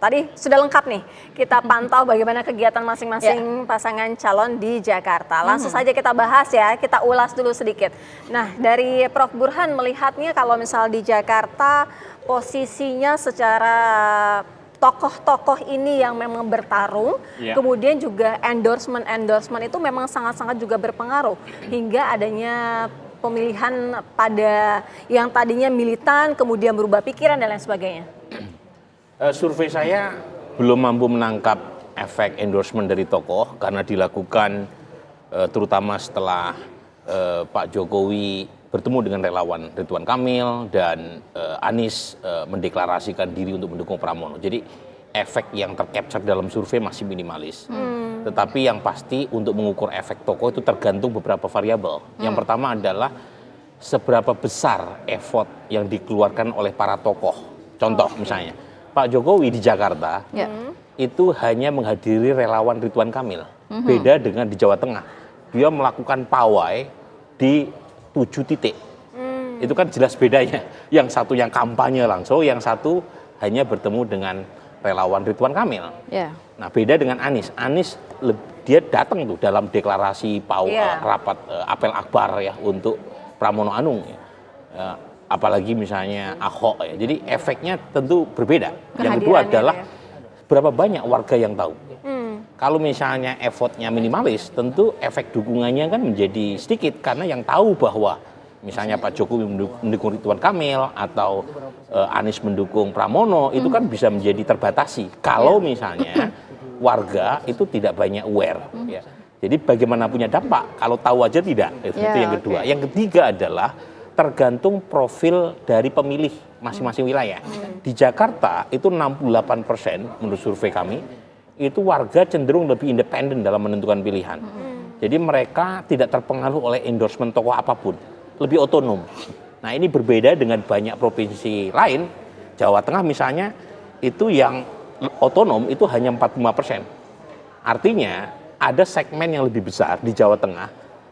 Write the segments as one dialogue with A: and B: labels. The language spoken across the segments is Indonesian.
A: tadi sudah lengkap nih. Kita pantau bagaimana kegiatan masing-masing pasangan calon di Jakarta. Langsung saja kita bahas ya, kita ulas dulu sedikit. Nah, dari Prof. Burhan melihatnya kalau misal di Jakarta posisinya secara tokoh-tokoh ini yang memang bertarung, kemudian juga endorsement itu memang sangat-sangat juga berpengaruh hingga adanya pemilihan pada yang tadinya militan kemudian berubah pikiran dan lain sebagainya.
B: Survei saya belum mampu menangkap efek endorsement dari tokoh karena dilakukan terutama setelah Pak Jokowi bertemu dengan relawan Ridwan Kamil dan Anies mendeklarasikan diri untuk mendukung Pramono. Jadi efek yang tercapture dalam survei masih minimalis. Tetapi yang pasti untuk mengukur efek tokoh itu tergantung beberapa variabel. Yang pertama adalah seberapa besar effort yang dikeluarkan oleh para tokoh. Contoh misalnya, Pak Jokowi di Jakarta itu hanya menghadiri relawan Ridwan Kamil. Beda dengan di Jawa Tengah. Dia melakukan pawai di 7 titik. Itu kan jelas bedanya. Yang satu yang kampanye langsung, yang satu hanya bertemu dengan relawan Ridwan Kamil. Nah, beda dengan Anies. Anies dia datang tuh dalam deklarasi rapat apel akbar ya untuk Pramono Anung. Apalagi misalnya Ahok ya. Jadi efeknya tentu berbeda. Yang kedua adalah berapa banyak warga yang tahu. Kalau misalnya effortnya minimalis, tentu efek dukungannya kan menjadi sedikit karena yang tahu bahwa misalnya Pak Jokowi mendukung Ridwan Kamil atau Anies mendukung Pramono itu kan bisa menjadi terbatasi. Kalau misalnya warga itu tidak banyak aware. Ya. Jadi bagaimana punya dampak? Kalau tahu aja tidak. Itu yang kedua. Yang ketiga adalah tergantung profil dari pemilih masing-masing wilayah. Di Jakarta itu 68% menurut survei kami, itu warga cenderung lebih independen dalam menentukan pilihan. Jadi mereka tidak terpengaruh oleh endorsement tokoh apapun, lebih otonom. Nah ini berbeda dengan banyak provinsi lain, Jawa Tengah misalnya, itu yang otonom itu hanya 45%. Artinya ada segmen yang lebih besar di Jawa Tengah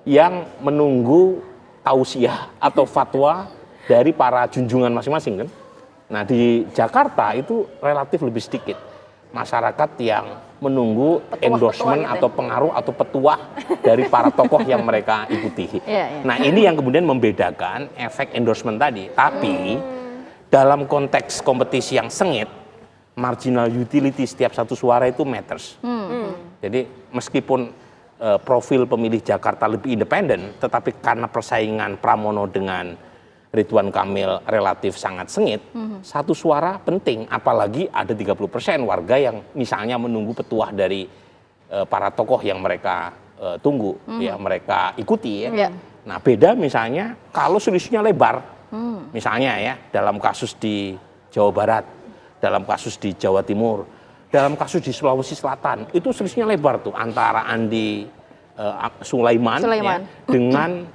B: yang menunggu tausiah atau fatwa dari para junjungan masing-masing kan. Nah di Jakarta itu relatif lebih sedikit masyarakat yang menunggu endorsement atau pengaruh atau petuah dari para tokoh yang mereka ikuti. Nah ini yang kemudian membedakan efek endorsement tadi. Tapi dalam konteks kompetisi yang sengit, marginal utility setiap satu suara itu matters. Jadi meskipun profil pemilih Jakarta lebih independen, tetapi karena persaingan Pramono dengan Ridwan Kamil relatif sangat sengit, satu suara penting, apalagi ada 30% warga yang misalnya menunggu petuah dari para tokoh yang mereka tunggu, ya mereka ikuti. Ya. Nah beda misalnya kalau selisihnya lebar, misalnya ya dalam kasus di Jawa Barat, dalam kasus di Jawa Timur, dalam kasus di Sulawesi Selatan, itu selisihnya lebar tuh antara Andi Sulaiman. Ya, dengan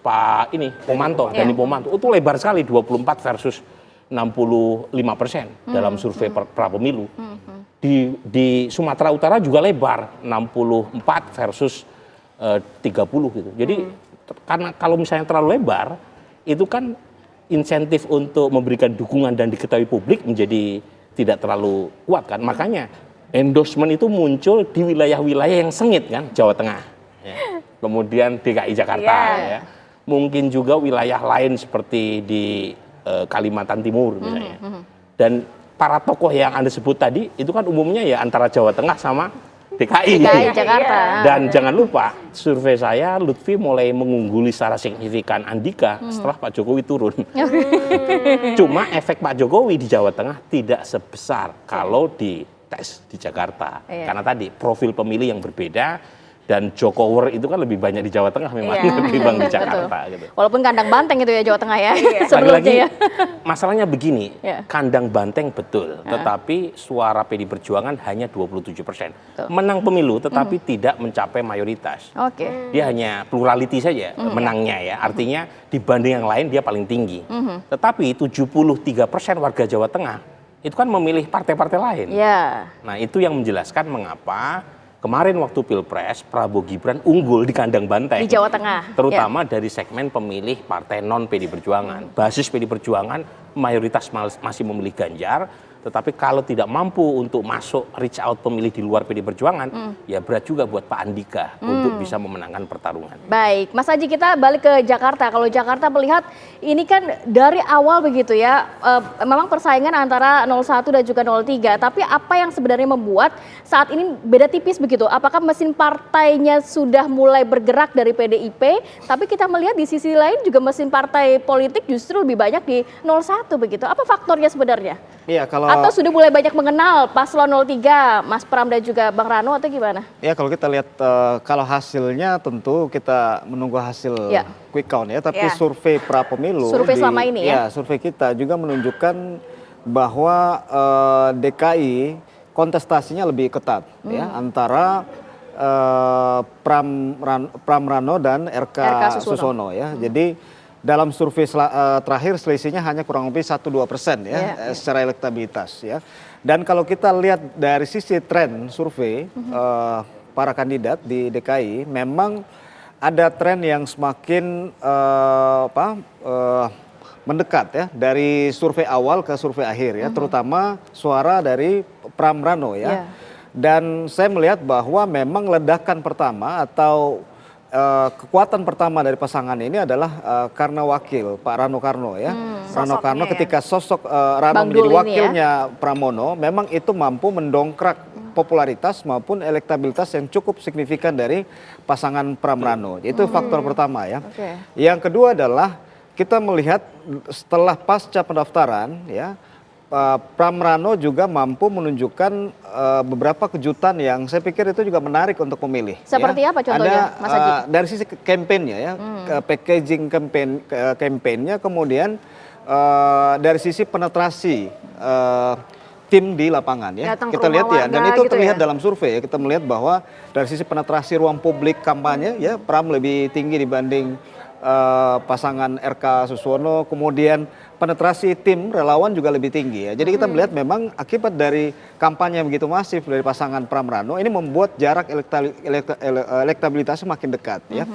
B: Pak Pomanto, Dani Pomanto. Itu lebar sekali, 24 versus 65% dalam survei pra-pemilu. Di Sumatera Utara juga lebar, 64 versus 30 gitu. Jadi karena kalau misalnya terlalu lebar, itu kan insentif untuk memberikan dukungan dan diketahui publik menjadi tidak terlalu kuat kan. Makanya endorsement itu muncul di wilayah-wilayah yang sengit kan, Jawa Tengah, ya. Kemudian DKI Jakarta, ya. Mungkin juga wilayah lain seperti di Kalimantan Timur misalnya. Dan para tokoh yang Anda sebut tadi itu kan umumnya ya antara Jawa Tengah sama DKI
A: Jakarta.
B: Dan jangan lupa survei saya Lutfi mulai mengungguli secara signifikan Andika setelah Pak Jokowi turun. Cuma efek Pak Jokowi di Jawa Tengah tidak sebesar kalau di tes di Jakarta. Karena tadi profil pemilih yang berbeda dan Jokower itu kan lebih banyak di Jawa Tengah memang ketimbang di Jakarta. Gitu.
A: Walaupun kandang banteng itu ya Jawa Tengah ya.
B: Lagi-lagi masalahnya begini, kandang banteng betul, tetapi suara PD Perjuangan hanya 27%. Menang pemilu tetapi tidak mencapai mayoritas. Dia hanya plurality saja menangnya ya. Artinya dibanding yang lain dia paling tinggi. Tetapi 73% warga Jawa Tengah itu kan memilih partai-partai lain. Nah itu yang menjelaskan mengapa kemarin waktu Pilpres, Prabowo Gibran unggul di kandang banteng.
A: Di Jawa Tengah.
B: Terutama dari segmen pemilih partai non PD Perjuangan. Basis PD Perjuangan mayoritas masih memilih Ganjar, Tetapi kalau tidak mampu untuk masuk reach out pemilih di luar PD Perjuangan, ya berat juga buat Pak Andika untuk bisa memenangkan pertarungan.
C: Baik, Mas Aji, kita balik ke Jakarta. Kalau Jakarta melihat ini kan dari awal begitu ya, memang persaingan antara 01 dan juga 03. Tapi apa yang sebenarnya membuat saat ini beda tipis begitu? Apakah mesin partainya sudah mulai bergerak dari PDIP? Tapi kita melihat di sisi lain juga mesin partai politik justru lebih banyak di 01 begitu. Apa faktornya sebenarnya?
D: Iya, kalau
C: Atau sudah mulai banyak mengenal paslon 03, Mas Pram dan juga Bang Rano, atau gimana?
D: ya kalau kita lihat kalau hasilnya tentu kita menunggu hasil
C: Ya.
D: quick count ya, tapi
A: Ya.
D: survei pra pemilu
C: Survei selama ini ya?
D: survei kita juga menunjukkan bahwa DKI kontestasinya lebih ketat ya antara Pram Rano dan RK Susono ya. Jadi dalam survei terakhir selisihnya hanya kurang lebih 1-2% ya, secara elektabilitas ya. Dan kalau kita lihat dari sisi tren survei para kandidat di DKI, memang ada tren yang semakin mendekat ya dari survei awal ke survei akhir ya, terutama suara dari Pram Rano ya. Dan saya melihat bahwa memang ledakan pertama atau kekuatan pertama dari pasangan ini adalah karena wakil Pak Rano Karno ya. Rano Karno ketika sosok Rano
C: Bang
D: menjadi
C: Dul ini
D: wakilnya Pramono, memang itu mampu mendongkrak popularitas maupun elektabilitas yang cukup signifikan dari pasangan Pram Rano. Itu faktor pertama ya. Yang kedua adalah kita melihat setelah pasca pendaftaran ya, Pram Rano juga mampu menunjukkan beberapa kejutan yang saya pikir itu juga menarik untuk pemilih.
C: Seperti apa contohnya, Mas Haji?
D: Dari sisi kampanye ya, packaging kampanye, kemudian dari sisi penetrasi tim di lapangan ya.
A: Datang ke
D: Kita lihat
A: rumah
D: ya, dan
A: warga
D: itu
A: gitu
D: terlihat
A: ya?
D: dalam survei ya. Kita melihat bahwa dari sisi penetrasi ruang publik kampanye ya, Pram lebih tinggi dibanding pasangan RK Susono, kemudian penetrasi tim relawan juga lebih tinggi ya. Jadi kita melihat memang akibat dari kampanye yang begitu masif dari pasangan Pram Rano ini membuat jarak elektabilitasnya makin dekat ya.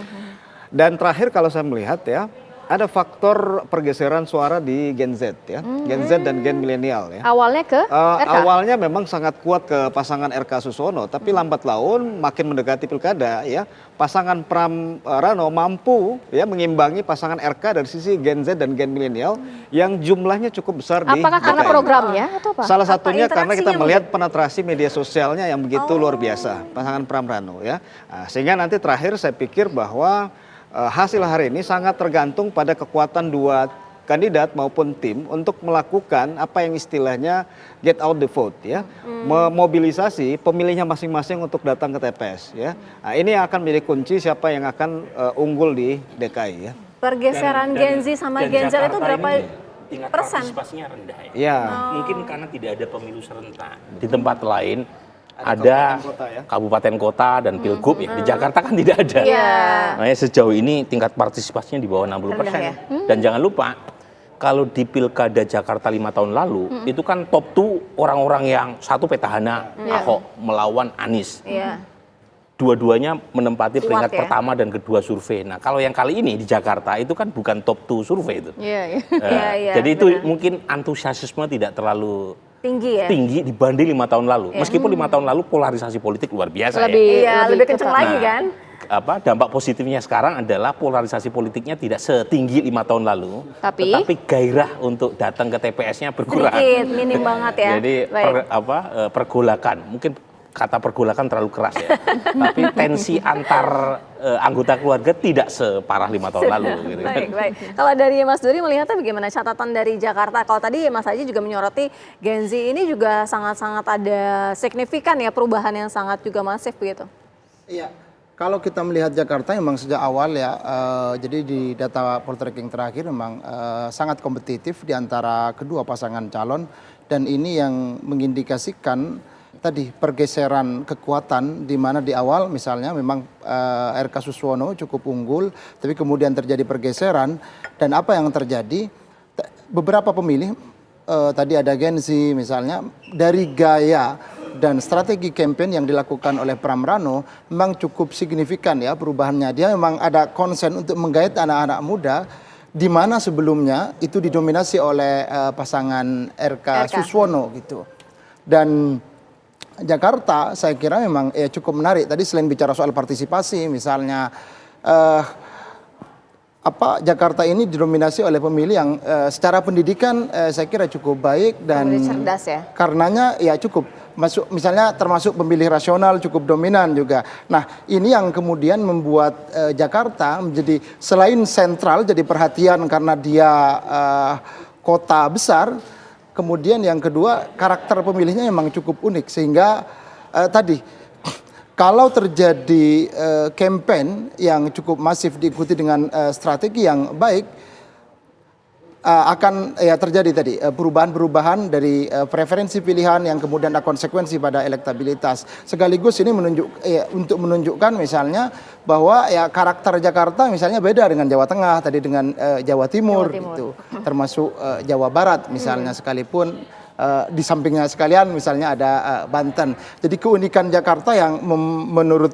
D: Dan terakhir kalau saya melihat ya, ada faktor pergeseran suara di Gen Z ya, Gen Z dan Gen milenial ya.
C: Awalnya ke RK?
D: Awalnya memang sangat kuat ke pasangan RK Susono, tapi lambat laun makin mendekati pilkada ya, pasangan Pram Rano mampu ya mengimbangi pasangan RK dari sisi Gen Z dan Gen milenial yang jumlahnya cukup besar di
C: Apakah karena
D: DKI.
C: programnya atau apa?
D: Salah satunya karena kita
A: interaksinya
D: melihat penetrasi media sosialnya yang begitu luar biasa pasangan Pram Rano ya. Nah, sehingga nanti terakhir saya pikir bahwa hasil hari ini sangat tergantung pada kekuatan dua kandidat maupun tim untuk melakukan apa yang istilahnya get out the vote ya, memobilisasi pemilihnya masing-masing untuk datang ke TPS ya. Nah, ini akan menjadi kunci siapa yang akan unggul di DKI ya.
A: Pergeseran Gen Z sama Gen Z itu
B: Jakarta
A: berapa
B: ini tingkat
A: persen?
B: partisipasinya rendah ya.
D: Ya.
B: Mungkin karena tidak ada pemilu serentak. Di tempat lain ada kabupaten kota dan pilgub ya. Di Jakarta kan tidak ada. Makanya sejauh ini tingkat partisipasinya di bawah 60%.
A: Rendah ya?
B: Dan jangan lupa kalau di pilkada Jakarta 5 tahun lalu itu kan top 2 orang-orang yang satu petahana Ahok melawan Anies. Dua-duanya menempati peringkat
A: ya?
B: pertama dan kedua survei. Nah, kalau yang kali ini di Jakarta itu kan bukan top 2 survei itu. Jadi itu mungkin antusiasme tidak terlalu tinggi dibanding 5 tahun lalu. Meskipun 5 tahun lalu polarisasi politik luar biasa
A: lebih kenceng lagi kan.
B: Dampak positifnya sekarang adalah polarisasi politiknya tidak setinggi 5 tahun lalu, tetapi gairah untuk datang ke TPS-nya berkurang.
A: Sedikit, minim banget ya.
B: Jadi pergolakan, mungkin kata pergolakan terlalu keras ya, tapi tensi antar anggota keluarga tidak separah 5 tahun lalu. Gitu.
A: Baik. Kalau dari Mas Duri melihatnya bagaimana catatan dari Jakarta? Kalau tadi Mas Haji juga menyoroti Gen Z ini juga sangat-sangat ada signifikan ya, perubahan yang sangat juga masif begitu.
E: Iya, kalau kita melihat Jakarta memang sejak awal ya, jadi di data poltreking terakhir memang sangat kompetitif di antara kedua pasangan calon, dan ini yang mengindikasikan tadi pergeseran kekuatan di mana di awal misalnya memang RK Susono cukup unggul, tapi kemudian terjadi pergeseran, dan apa yang terjadi beberapa pemilih tadi ada Gen Z misalnya, dari gaya dan strategi kampanye yang dilakukan oleh Pram Rano memang cukup signifikan ya perubahannya. Dia memang ada konsen untuk menggait anak-anak muda, di mana sebelumnya itu didominasi oleh pasangan RK Susono gitu. Dan Jakarta saya kira memang cukup menarik. Tadi selain bicara soal partisipasi, misalnya Jakarta ini didominasi oleh pemilih yang secara pendidikan saya kira cukup baik dan
A: Pemilih cerdas ya.
E: karenanya ya cukup masuk, misalnya termasuk pemilih rasional cukup dominan juga. Nah ini yang kemudian membuat Jakarta menjadi selain sentral jadi perhatian karena dia kota besar. Kemudian yang kedua karakter pemilihnya memang cukup unik sehingga tadi kalau terjadi campaign yang cukup masif diikuti dengan strategi yang baik, akan ya terjadi tadi perubahan-perubahan dari preferensi pilihan yang kemudian ada konsekuensi pada elektabilitas. Sekaligus ini untuk menunjukkan misalnya bahwa ya karakter Jakarta misalnya beda dengan Jawa Tengah, tadi dengan Jawa Timur, gitu, termasuk Jawa Barat misalnya sekalipun. Di sampingnya sekalian misalnya ada Banten. Jadi keunikan Jakarta yang menurut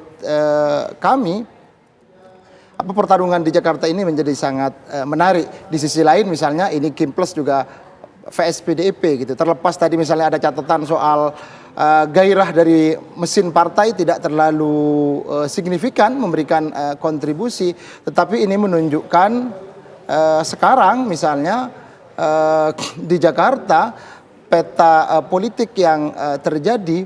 E: kami pertarungan di Jakarta ini menjadi sangat menarik. Di sisi lain misalnya ini Kim Plus juga vs PDIP gitu. Terlepas tadi misalnya ada catatan soal gairah dari mesin partai tidak terlalu signifikan memberikan kontribusi, tetapi ini menunjukkan sekarang misalnya di Jakarta peta politik yang terjadi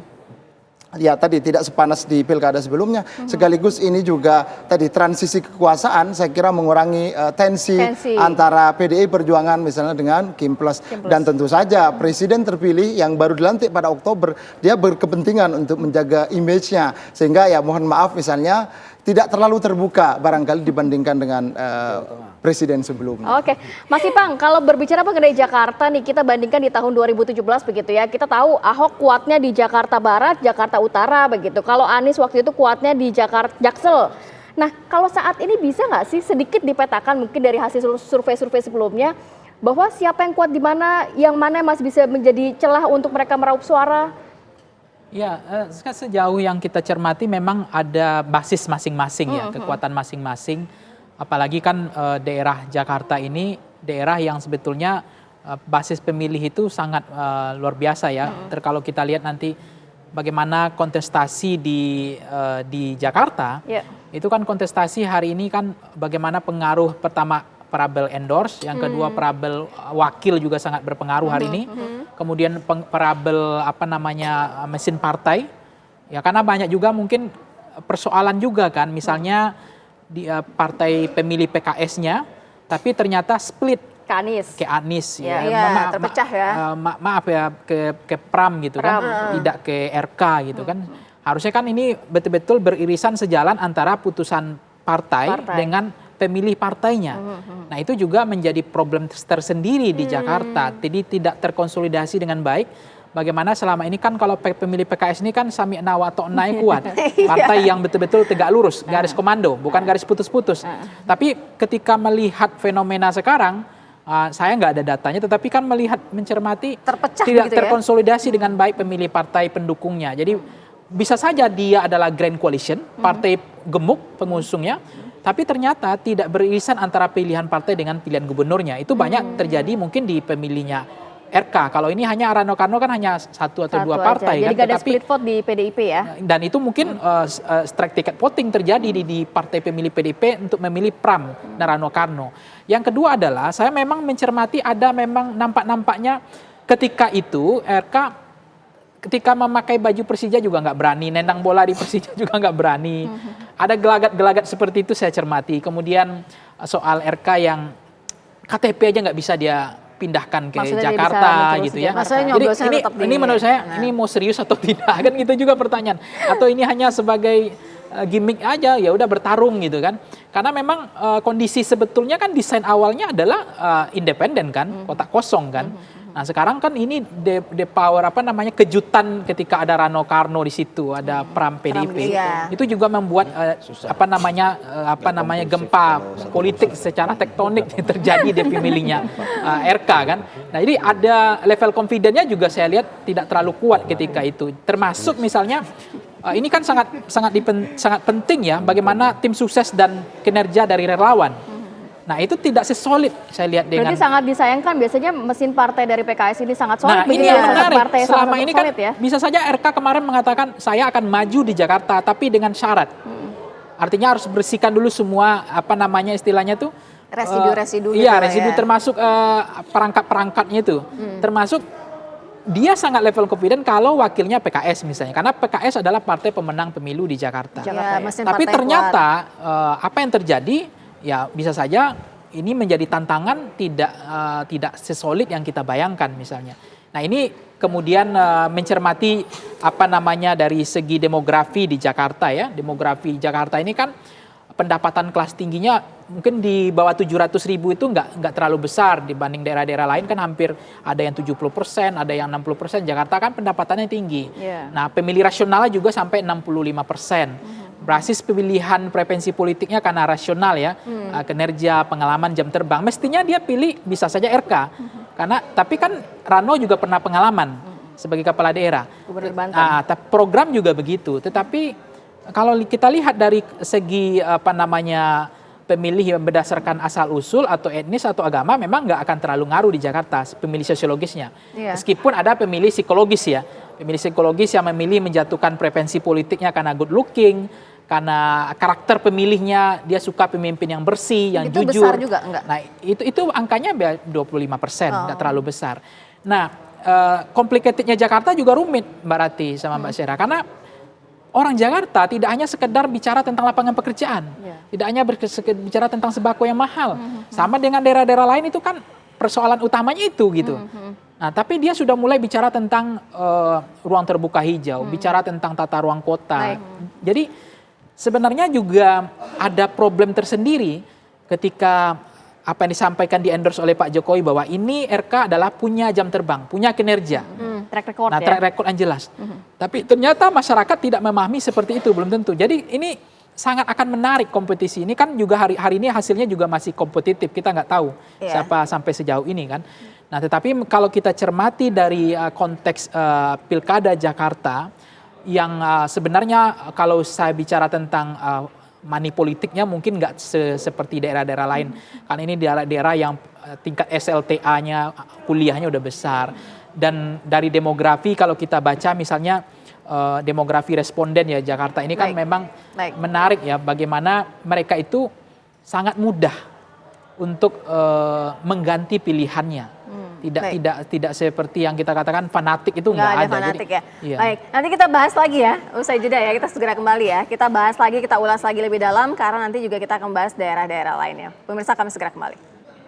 E: ya tadi tidak sepanas di pilkada sebelumnya, sekaligus ini juga tadi transisi kekuasaan saya kira mengurangi tensi antara PDI Perjuangan misalnya dengan Kim Plus. Dan tentu saja presiden terpilih yang baru dilantik pada Oktober dia berkepentingan untuk menjaga image-nya sehingga ya mohon maaf misalnya tidak terlalu terbuka barangkali dibandingkan dengan presiden sebelumnya.
C: Oke, Mas Ipang, kalau berbicara mengenai Jakarta nih, kita bandingkan di tahun 2017 begitu ya. Kita tahu Ahok kuatnya di Jakarta Barat, Jakarta Utara begitu. Kalau Anies waktu itu kuatnya di Jaksel. Nah, kalau saat ini bisa nggak sih sedikit dipetakan mungkin dari hasil survei-survei sebelumnya bahwa siapa yang kuat di mana, yang mana yang masih bisa menjadi celah untuk mereka meraup suara?
F: Ya, sejauh yang kita cermati memang ada basis masing-masing ya, kekuatan masing-masing. Apalagi kan daerah Jakarta ini daerah yang sebetulnya basis pemilih itu sangat luar biasa ya. Kalau kita lihat nanti bagaimana kontestasi di Jakarta, itu kan kontestasi hari ini kan bagaimana pengaruh pertama parabel endorse, yang kedua parabel wakil juga sangat berpengaruh hari ini. Kemudian parabel mesin partai. Ya karena banyak juga mungkin persoalan juga kan, misalnya di partai pemilih PKS-nya tapi ternyata split
C: ke Anies.
A: Ya, terpecah ya.
F: Maaf ya ke Pram gitu kan, tidak ke RK gitu kan. Harusnya kan ini betul-betul beririsan sejalan antara putusan partai dengan pemilih partainya. Nah itu juga menjadi problem tersendiri di Jakarta. Jadi tidak terkonsolidasi dengan baik. Bagaimana selama ini kan kalau pemilih PKS ini kan sami'na wa ta'na kuat. Partai yang betul-betul tegak lurus, garis komando, bukan garis putus-putus. Tapi ketika melihat fenomena sekarang, saya nggak ada datanya, tetapi kan melihat mencermati
A: terpecah
F: tidak
A: gitu
F: terkonsolidasi dengan baik pemilih partai pendukungnya. Jadi bisa saja dia adalah grand coalition, partai gemuk pengusungnya, tapi ternyata tidak beririsan antara pilihan partai dengan pilihan gubernurnya. Itu banyak terjadi mungkin di pemilihnya RK. Kalau ini hanya Rano Karno kan hanya satu atau dua partai.
C: Jadi
F: kan?
C: ada split vote di PDIP ya.
F: Dan itu mungkin strike ticket voting terjadi di partai pemilih PDIP untuk memilih Pram dan Rano Karno. Yang kedua adalah saya memang mencermati ada memang nampak-nampaknya ketika itu RK ketika memakai baju Persija juga nggak berani, nendang bola di Persija juga nggak berani. Ada gelagat-gelagat seperti itu saya cermati. Kemudian soal RK yang KTP aja nggak bisa dia pindahkan ke
C: Maksudnya
F: Jakarta gitu ya.
A: Jadi
F: ini menurut saya ini mau serius atau tidak kan gitu juga pertanyaan. Atau ini hanya sebagai gimmick aja ya udah bertarung gitu kan. Karena memang kondisi sebetulnya kan desain awalnya adalah independen kan, kotak kosong kan. Nah sekarang kan ini the power kejutan ketika ada Rano Karno di situ, ada Pram PDIP. Itu juga membuat gempa politik secara tektonik terjadi di pemilihnya RK kan. Nah jadi ada level confidence-nya juga saya lihat tidak terlalu kuat ketika itu. Termasuk misalnya ini kan sangat penting ya bagaimana tim sukses dan kinerja dari relawan. Nah itu tidak sesolid saya lihat dengan.
C: Berarti sangat disayangkan biasanya mesin partai dari PKS ini sangat solid.
F: Nah ini
C: begitu
F: yang
C: ya,
F: menarik.
C: partai yang
F: Selama
C: sangat
F: ini kan
C: solid ya.
F: bisa saja RK kemarin mengatakan saya akan maju di Jakarta, tapi dengan syarat. Artinya harus bersihkan dulu semua apa namanya istilahnya tuh
A: Residu-residu gitu
F: iya,
A: lah
F: residu
A: ya.
F: termasuk perangkat-perangkatnya itu. Termasuk dia sangat level confident kalau wakilnya PKS misalnya, karena PKS adalah partai pemenang pemilu di Jakarta.
A: Ya, mesin
F: Tapi
A: partai
F: ternyata apa yang terjadi ya bisa saja ini menjadi tantangan tidak sesolid yang kita bayangkan misalnya. Nah ini kemudian mencermati apa namanya dari segi demografi di Jakarta ya. Demografi Jakarta ini kan pendapatan kelas tingginya mungkin di bawah 700.000 itu nggak terlalu besar dibanding daerah-daerah lain kan hampir ada yang 70%, ada yang 60%. Jakarta kan pendapatannya tinggi.
C: Yeah.
F: Nah pemilih rasionalnya juga sampai 65%. Basis pemilihan preferensi politiknya karena rasional ya, kinerja, pengalaman, jam terbang. Mestinya dia pilih bisa saja RK. Karena tapi kan Rano juga pernah pengalaman sebagai kepala daerah.
C: Gubernur Banten.
F: Program juga begitu. Tetapi kalau kita lihat dari segi apa namanya pemilih yang berdasarkan asal usul atau etnis atau agama memang nggak akan terlalu ngaruh di Jakarta pemilih sosiologisnya.
A: Iya.
F: Meskipun ada pemilih psikologis ya, pemilih psikologis yang memilih menjatuhkan preferensi politiknya karena good looking, karena karakter pemilihnya dia suka pemimpin yang bersih, yang
A: Itu
F: jujur.
A: besar juga enggak?
F: Nah itu angkanya 25%, nggak terlalu besar. Nah complicatednya Jakarta juga rumit Mbak Rati sama Mbak Syera karena orang Jakarta tidak hanya sekedar bicara tentang lapangan pekerjaan, tidak hanya bicara tentang sembako yang mahal. Sama dengan daerah-daerah lain itu kan persoalan utamanya itu gitu. Nah, tapi dia sudah mulai bicara tentang ruang terbuka hijau, bicara tentang tata ruang kota. Jadi sebenarnya juga ada problem tersendiri ketika apa yang disampaikan di endorse oleh Pak Jokowi bahwa ini RK adalah punya jam terbang, punya kinerja.
C: Track record
F: Nah,
C: ya.
F: track record yang jelas. Tapi ternyata masyarakat tidak memahami seperti itu, belum tentu. Jadi ini sangat akan menarik kompetisi. Ini kan juga hari ini hasilnya juga masih kompetitif. Kita nggak tahu siapa sampai sejauh ini kan. Nah, tetapi kalau kita cermati dari konteks Pilkada Jakarta yang sebenarnya kalau saya bicara tentang money politiknya mungkin nggak seperti daerah-daerah lain. Kan ini daerah-daerah yang tingkat SLTA-nya, kuliahnya udah besar. Dan dari demografi kalau kita baca misalnya demografi responden ya Jakarta ini kan memang menarik ya bagaimana mereka itu sangat mudah untuk mengganti pilihannya. Tidak seperti yang kita katakan fanatik itu nggak ada.
A: Fanatik
F: jadi,
A: ya.
F: Iya.
A: Baik, nanti kita bahas lagi ya. Usai jeda ya, kita segera kembali ya. Kita bahas lagi, kita ulas lagi lebih dalam karena nanti juga kita akan bahas daerah-daerah lainnya. Pemirsa kami segera kembali.